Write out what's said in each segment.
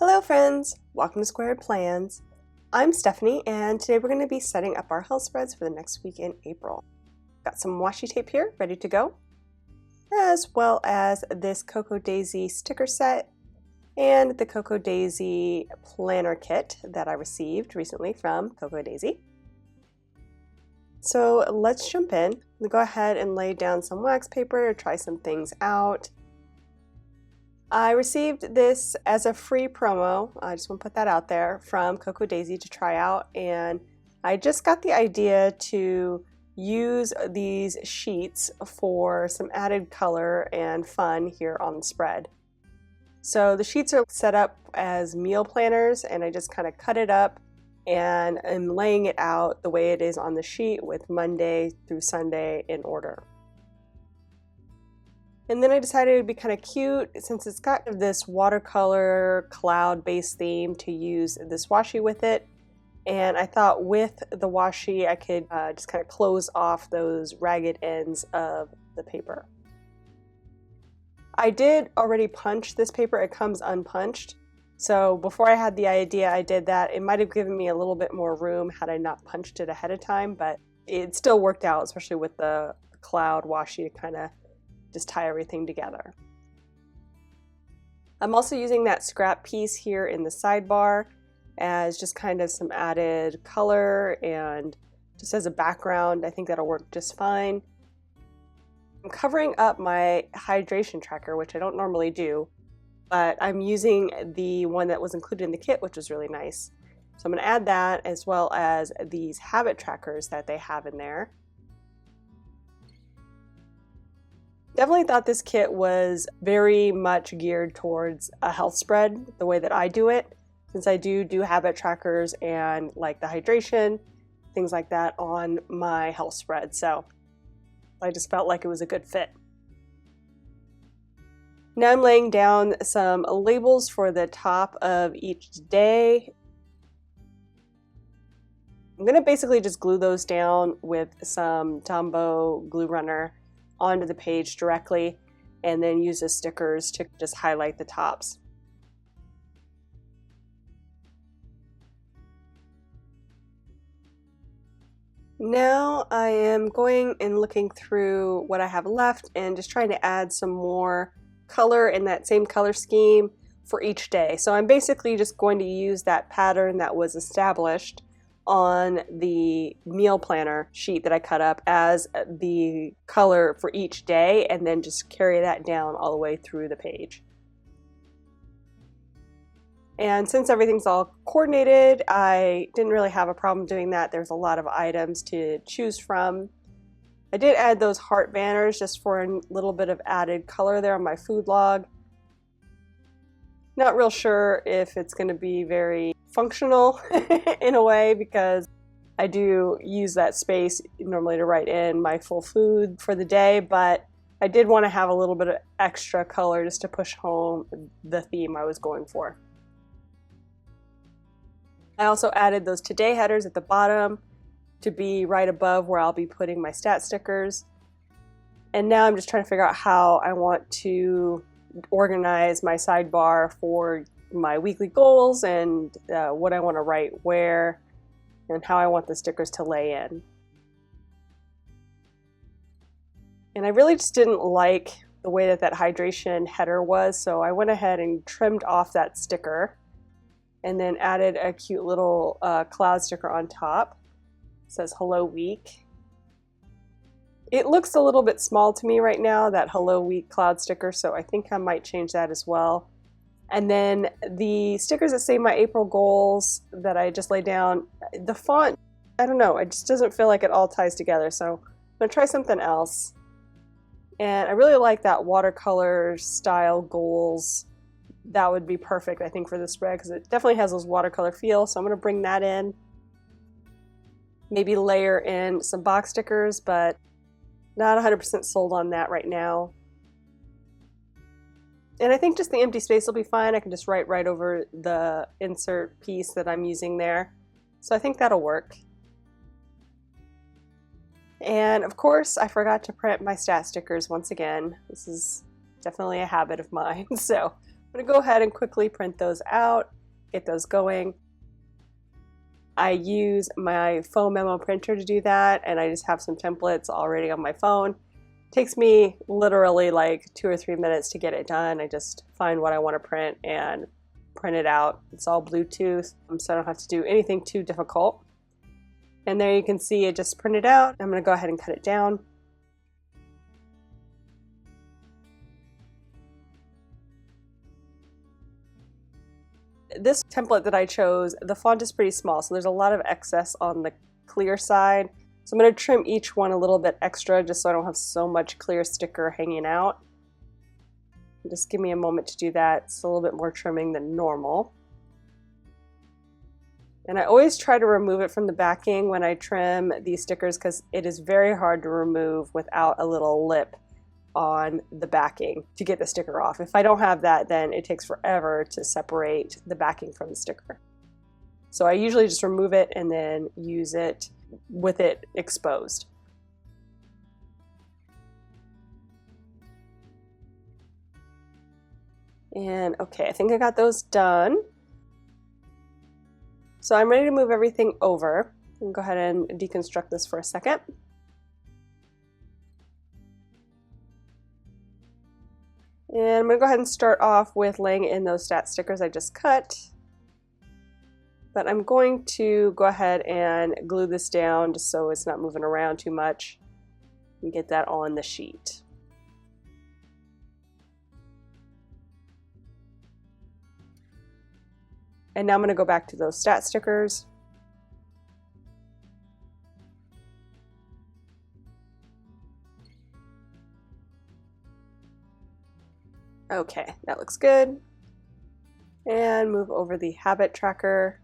Hello friends! Welcome to Squared Plans. I'm Stephanie and today we're going to be setting up our health spreads for the next week in April. Got some washi tape here ready to go, as well as this Cocoa Daisy sticker set and the Cocoa Daisy planner kit that I received recently from Cocoa Daisy. So let's jump in. We'll go ahead and lay down some wax paper to try some things out. I received this as a free promo, I just want to put that out there, from Cocoa Daisy to try out, and I just got the idea to use these sheets for some added color and fun here on the spread. So the sheets are set up as meal planners, and I just kind of cut it up and I'm laying it out the way it is on the sheet with Monday through Sunday in order. And then I decided it would be kind of cute, since it's got this watercolor cloud-based theme, to use this washi with it. And I thought with the washi I could just kind of close off those ragged ends of the paper. I did already punch this paper, it comes unpunched. So before I had the idea I did that. It might have given me a little bit more room had I not punched it ahead of time, but it still worked out, especially with the cloud washi to kind of just tie everything together. I'm also using that scrap piece here in the sidebar as just kind of some added color and just as a background. I think that'll work just fine. I'm covering up my hydration tracker, which I don't normally do, but I'm using the one that was included in the kit, which was really nice. So I'm going to add that, as well as these habit trackers that they have in there. Definitely thought this kit was very much geared towards a health spread, the way that I do it, since I do habit trackers and like the hydration, things like that on my health spread. So I just felt like it was a good fit. Now I'm laying down some labels for the top of each day. I'm going to basically just glue those down with some Tombow glue runner onto the page directly, and then use the stickers to just highlight the tops. Now I am going and looking through what I have left and just trying to add some more color in that same color scheme for each day. So I'm basically just going to use that pattern that was established on the meal planner sheet that I cut up as the color for each day, and then just carry that down all the way through the page. And since everything's all coordinated, I didn't really have a problem doing that. There's a lot of items to choose from. I did add those heart banners just for a little bit of added color there on my food log. Not real sure if it's going to be very functional in a way, because I do use that space normally to write in my full food for the day, but I did want to have a little bit of extra color just to push home the theme I was going for. I also added those today headers at the bottom to be right above where I'll be putting my stat stickers. And now I'm just trying to figure out how I want to organize my sidebar for my weekly goals, and what I want to write where, and how I want the stickers to lay in. And I really just didn't like the way that that hydration header was, so I went ahead and trimmed off that sticker and then added a cute little cloud sticker on top. It says Hello Week. It looks a little bit small to me right now, that Hello Week cloud sticker, so I think I might change that as well. And then the stickers that say my April goals that I just laid down, the font, I don't know, it just doesn't feel like it all ties together, so I'm going to try something else. And I really like that watercolor style goals. That would be perfect, I think, for this spread, because it definitely has those watercolor feel, so I'm going to bring that in. Maybe layer in some box stickers, but not 100% sold on that right now. And I think just the empty space will be fine. I can just write right over the insert piece that I'm using there. So I think that'll work. And of course, I forgot to print my stat stickers once again. This is definitely a habit of mine. So I'm going to go ahead and quickly print those out, get those going. I use my phone memo printer to do that, and I just have some templates already on my phone. It takes me literally like 2 or 3 minutes to get it done. I just find what I want to print and print it out. It's all Bluetooth, so I don't have to do anything too difficult. And there you can see it just printed out. I'm going to go ahead and cut it down. This template that I chose, the font is pretty small, so there's a lot of excess on the clear side. So I'm going to trim each one a little bit extra just so I don't have so much clear sticker hanging out. Just give me a moment to do that. It's a little bit more trimming than normal. And I always try to remove it from the backing when I trim these stickers because it is very hard to remove without a little lip on the backing to get the sticker off. If I don't have that, then it takes forever to separate the backing from the sticker. So I usually just remove it and then use it with it exposed. And okay, I think I got those done. So I'm ready to move everything over. I'm gonna go ahead and deconstruct this for a second. And I'm going to go ahead and start off with laying in those stat stickers I just cut. But I'm going to go ahead and glue this down just so it's not moving around too much and get that on the sheet. And now I'm going to go back to those stat stickers. Okay, that looks good. And move over the habit tracker.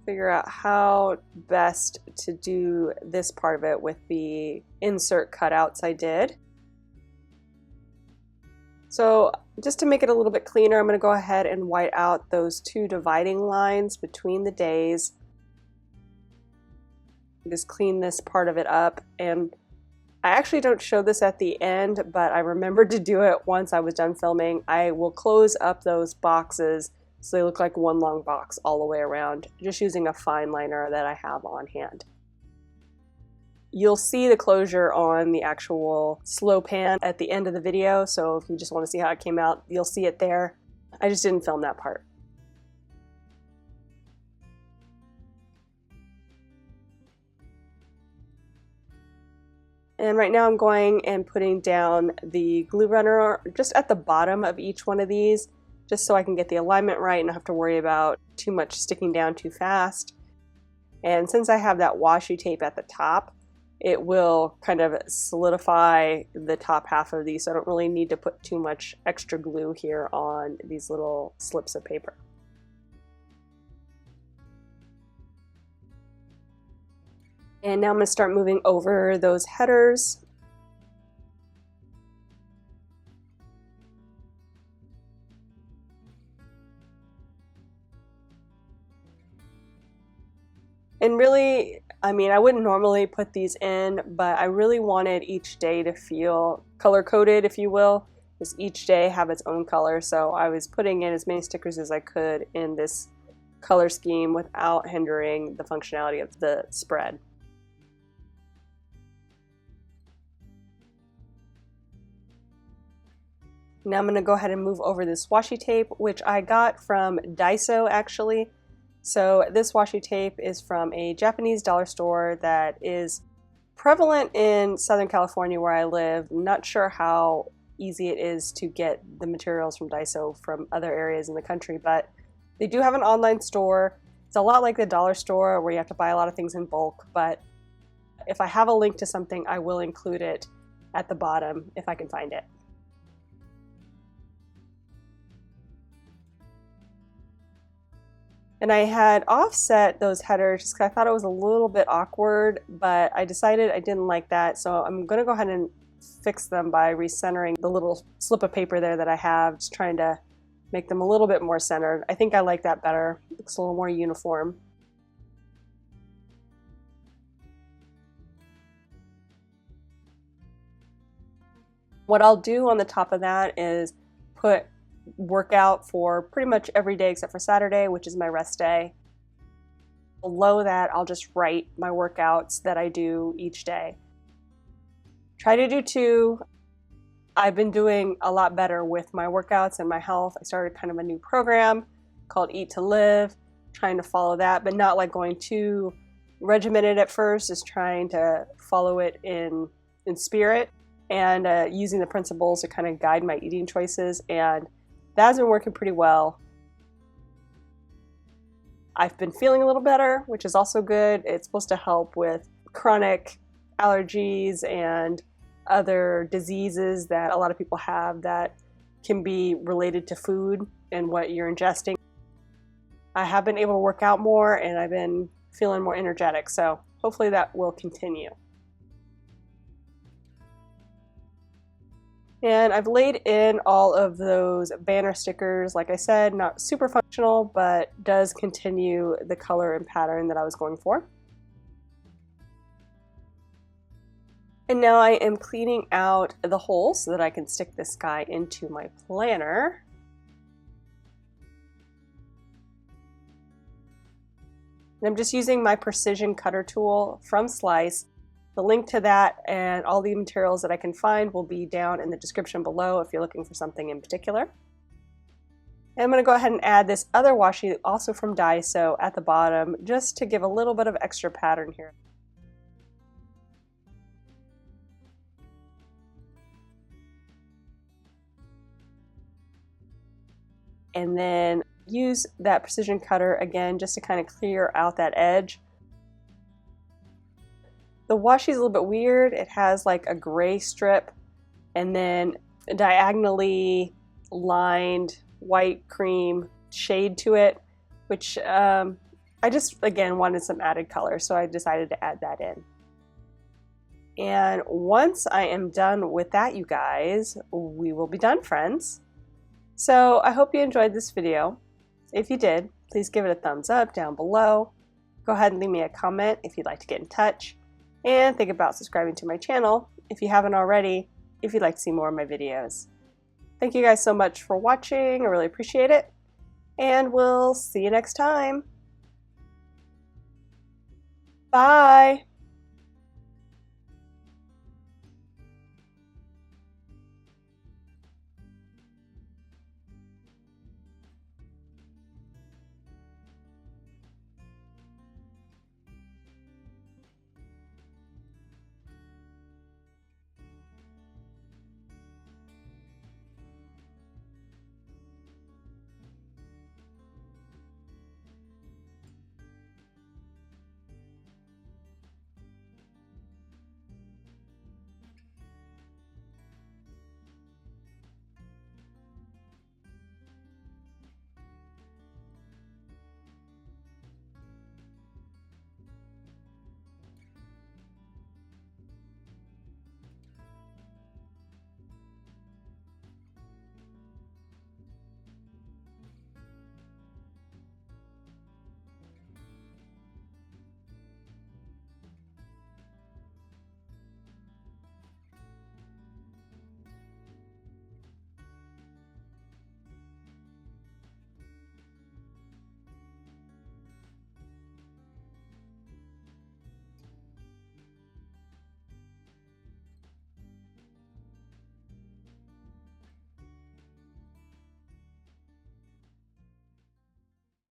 Figure out how best to do this part of it with the insert cutouts I did. So just to make it a little bit cleaner, I'm going to go ahead and white out those 2 dividing lines between the days. Just clean this part of it up, and I actually don't show this at the end, but I remembered to do it once I was done filming. I will close up those boxes so they look like one long box all the way around, just using a fine liner that I have on hand. You'll see the closure on the actual slow pan at the end of the video, so if you just want to see how it came out, you'll see it there. I just didn't film that part. And right now I'm going and putting down the glue runner just at the bottom of each one of these, just so I can get the alignment right and not have to worry about too much sticking down too fast. And since I have that washi tape at the top, it will kind of solidify the top half of these, so I don't really need to put too much extra glue here on these little slips of paper. And now I'm going to start moving over those headers. And really, I mean, I wouldn't normally put these in, but I really wanted each day to feel color-coded, if you will. Because each day have its own color, so I was putting in as many stickers as I could in this color scheme without hindering the functionality of the spread. Now I'm going to go ahead and move over this washi tape, which I got from Daiso actually. So this washi tape is from a Japanese dollar store that is prevalent in Southern California where I live. I'm not sure how easy it is to get the materials from Daiso from other areas in the country, but they do have an online store. It's a lot like the dollar store where you have to buy a lot of things in bulk, but if I have a link to something, I will include it at the bottom if I can find it. And I had offset those headers just because I thought it was a little bit awkward, but I decided I didn't like that. So I'm going to go ahead and fix them by recentering the little slip of paper there that I have, just trying to make them a little bit more centered. I think I like that better. It looks a little more uniform. What I'll do on the top of that is put workout for pretty much every day except for Saturday, which is my rest day. Below that, I'll just write my workouts that I do each day. Try to do 2. I've been doing a lot better with my workouts and my health. I started kind of a new program called Eat to Live, trying to follow that, but not like going too regimented at first, just trying to follow it in spirit and using the principles to kind of guide my eating choices, and that's been working pretty well. I've been feeling a little better, which is also good. It's supposed to help with chronic allergies and other diseases that a lot of people have that can be related to food and what you're ingesting. I have been able to work out more and I've been feeling more energetic, so hopefully that will continue. And I've laid in all of those banner stickers. Like I said, not super functional, but does continue the color and pattern that I was going for. And now I am cleaning out the holes so that I can stick this guy into my planner. And I'm just using my precision cutter tool from Slice. The link to that and all the materials that I can find will be down in the description below if you're looking for something in particular. And I'm going to go ahead and add this other washi, also from Daiso, at the bottom, just to give a little bit of extra pattern here. And then use that precision cutter again just to kind of clear out that edge. The washi is a little bit weird. It has like a gray strip and then a diagonally lined white cream shade to it, which I just, again, wanted some added color, so I decided to add that in. And once I am done with that, you guys, we will be done, friends. So I hope you enjoyed this video. If you did, please give it a thumbs up down below. Go ahead and leave me a comment if you'd like to get in touch. And think about subscribing to my channel if you haven't already, if you'd like to see more of my videos. Thank you guys so much for watching. I really appreciate it. And we'll see you next time. Bye!